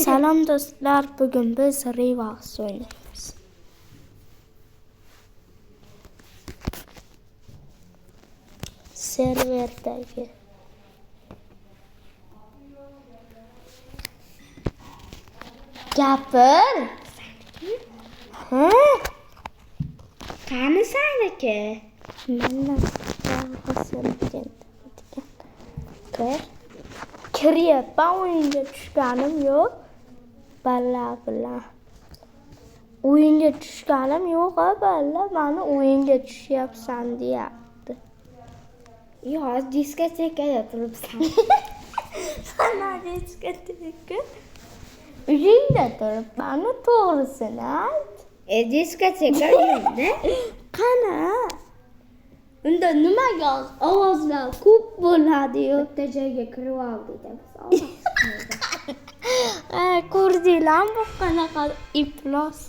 Salom do'stlar, bugun biz Revox o'ynaymiz. Serverdagi. Gapir. Ha? Qani saniki? Mana kiryapman, o'yinga tushganim yo'q. Balla bilan. O'yinga tushganim yo'q, balla mani o'yinga tushyapsan deyapti. Yo'q, diskotekada turibsan. Sana diskoteka. Uyingda turibman, to'g'risini ayt. Diskoteka uyingda? Qana? Unda nimaga ovozlar ko'p bo'ladi-yu? Bitta joyga kirib oldik biz. Ko'rdinglarmi bu qanaqa iflos?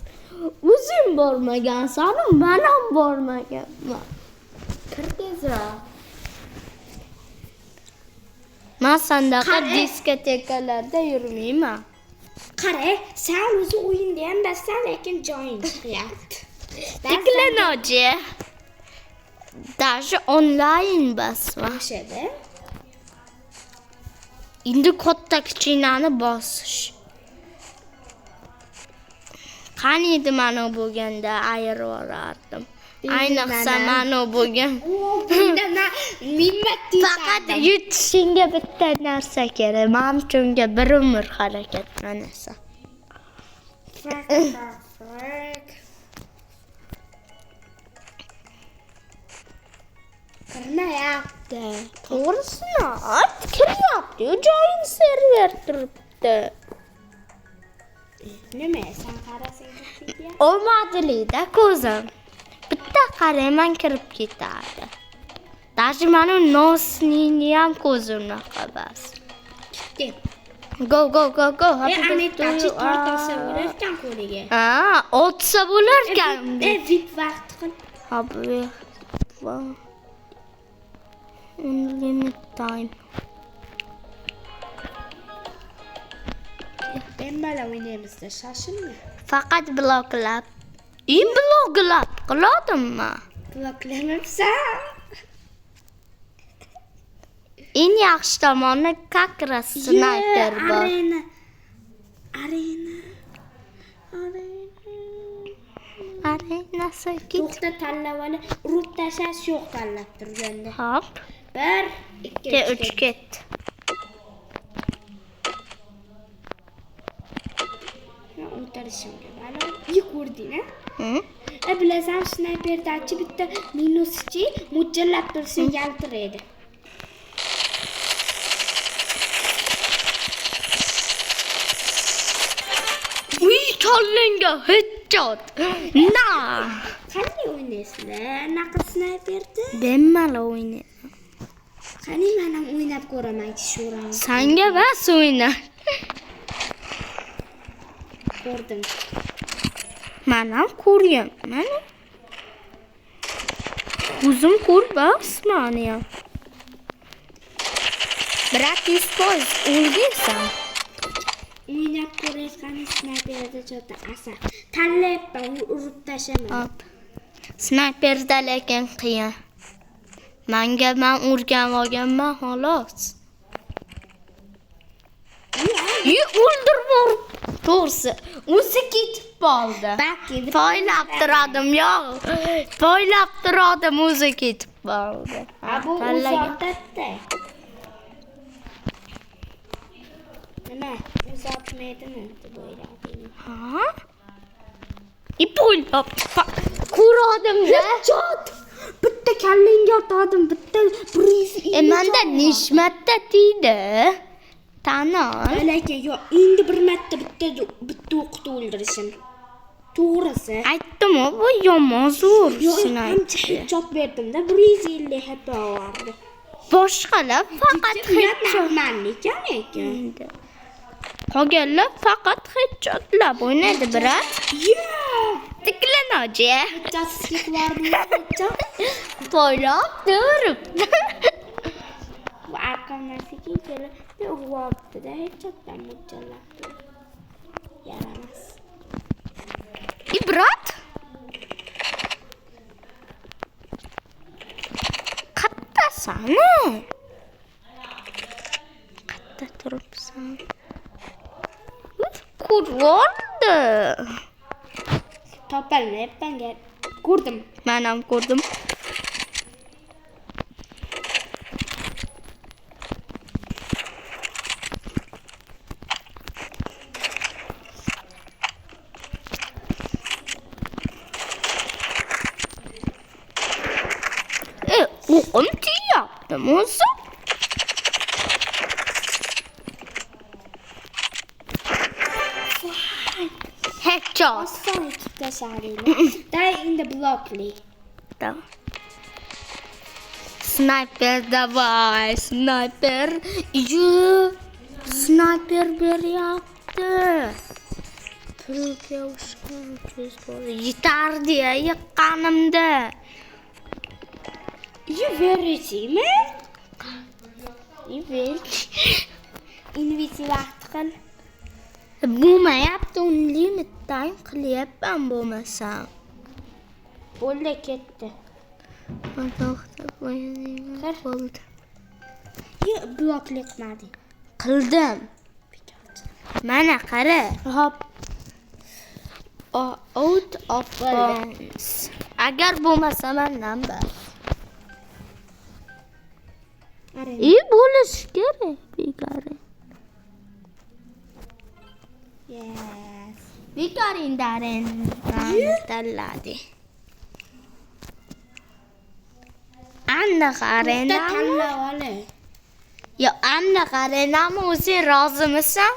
O'zing bormagansan, men ham bormaganman. Kir tezroq. Men sandaqa diskotekalarda yurmayman. Qara, sen o'zi o'yinda ham bassan, lekin joying chiqyapti. Tiklanochi. Даже onlayn basma. O'shada. Endi katta kichkinani bosish. Qani edi mana bo'lganda ayirib yuborardim. Ayniqsa mana bo'lgan. Bunda nima Faqat yutishingga bitta narsa kerak. Men uchunga bir umr harakatlanasan. Kirmayapti. To'g'risini ayt, kiryapti. Joying server turibdi. Nima, sen qarasang ketdi? Omadli-da ko'zim. Bitta qarayman kirib ketadi. Даже meni nosini ham ko'zimnaqa bas. Ketdi. Go. Anetachi tortasa bo'larkan qo'liga. Otsa bo'larkan. Vip vaqt qil. Abi. Unlimited time. Bemalol o'ynaymizda, shoshilma. Faqat bloklab. Bloklab qiladimmi? Bloklamabsan. Eng yaxshi tomoni kakra sniper bor. Arena sakit. To'xta, tanlab ol. Urib tashlash yo'q tanlab turganda. Hop. 1, 2, 3 ketdi. O'tirishimga balo. Ko'rding-a? Bilasan, snayperdachi bitta minuschi mo'ljallab tursa yaltiraydi. Chollinga headshot. Na. Qanday o'ynaysizlar? Naqa snayperda? Bemalol o'ynayman. Qani men ham o'ynab ko'raman kishoram. Senga bas o'yna. Ko'rdim. Men ham ko'ryapman. O'zim ko'rmas meni ham. 100% o'ldingsan. O'ynab ko'rayotgan snayperda chota asa. Tanlayapman, urib tashlamayman. Snayperda lekin qiyin. Men urgan olganman xolos. O'ldirib to'g'risi. O'zi ketib qoldi. Poylab turadim, yo'q. Poylab turadim, o'zi ketib qoldi. Bu uzatdi. Nima? Uzatmaydimi deb o'yladim. Ha? Poylab ko'radim-da. Chot! Bitta kallangga otadim, bitta briz. Menda nishmatda tiydi. Tanon. Lekin yo'q, endi bir marta bitta o'qitib o'ldirishim. To'g'risi. Aytdim-ku, bu yomon zo'r snayper. Chot berdim-da, 150 HP oldi. Boshqalar faqat headshot mannikan lekin. Qolganlar faqat headshotlar o'ynaydi, brat. Tiklanochi. Headshot bormi? Poylab turibdi. Bu arqamdan sekin kelib urib olibdi-da, headshotdan mo'ljallab turib. Yaramas. Ibrat. Qayerdasan? Qayerda turibsan? Ko'rdi. Topolmayapman. Ko'rdim. Men ham ko'rdim. O'qim tiyaptimi o'zi? Headshot. Oson ekib tashlaylik. Day endi blokli. Давай. Snayper давай, snayper. Snayper beryapti. Pulga o'xshagan ko'z bor. Yetardi, yiqqanimda. Verisizmi? Invisi vaqt qil. Bo'lmayapti, uni limitdan qilyapman bo'lmasam. Bo'ldi, ketdi. To'xtab qo'ying. Bo'ldi. Blokli qilmading. Qildim. Mana qara. Hop. Out of bounds. Agar bo'lmasa mendan bas. Bo'lishi kerak, bekari. Yes. Bekaring darin tanladi. Aniq arena. Tanlab ol. Yo, aniq arenami o'zing rozimisan?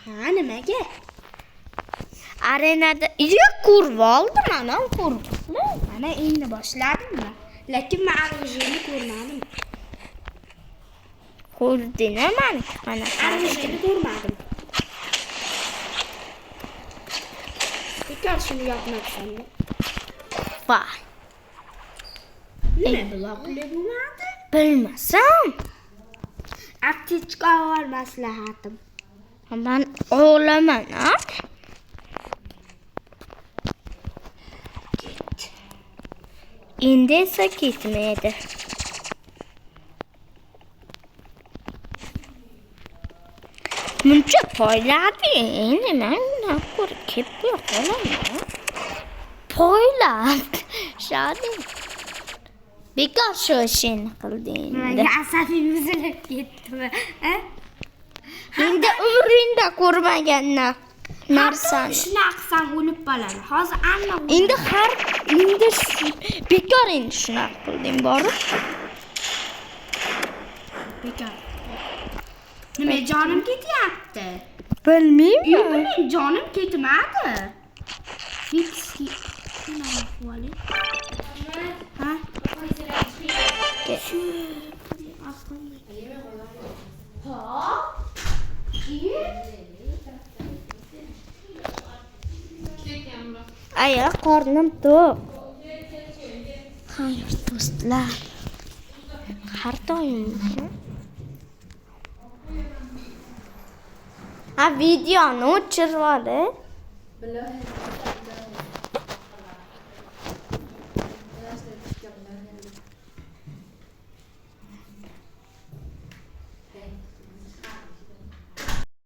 Ha, nimaga? Arenada ko'rib oldim, mana ko'rdim. Mana endi boshladimmi? Lekin men arjini ko'rmadim. Ko'rdingmi mana? Arjini ko'rmadim. Bekor shuni yopmabsan. Voy. Nima blokli bo'lmadi? Bilmasam. Aptechka ol maslahatim. Men olaman, ha? Endi esa ketmaydi. Muncha poyladi, endi men undan ko'ra ketib qolaman. Poylab. Shadi. Bekor shu ishni qilding. Menga asabim buzilib ketdimi? Endi umringda ko'rmagan narsani. Shunaqa qilsam o'lib qolaman. Hozir aniq. Endi bekor endi shunaqa qilding, borib. Bekor. Nima jonim ketyapti? Bilmayman. Mening jonim ketmadi. Fix. Ha? Aya, qornim to'q. Xayr, do'stlar. Har doim. Videoni o'chirib olay.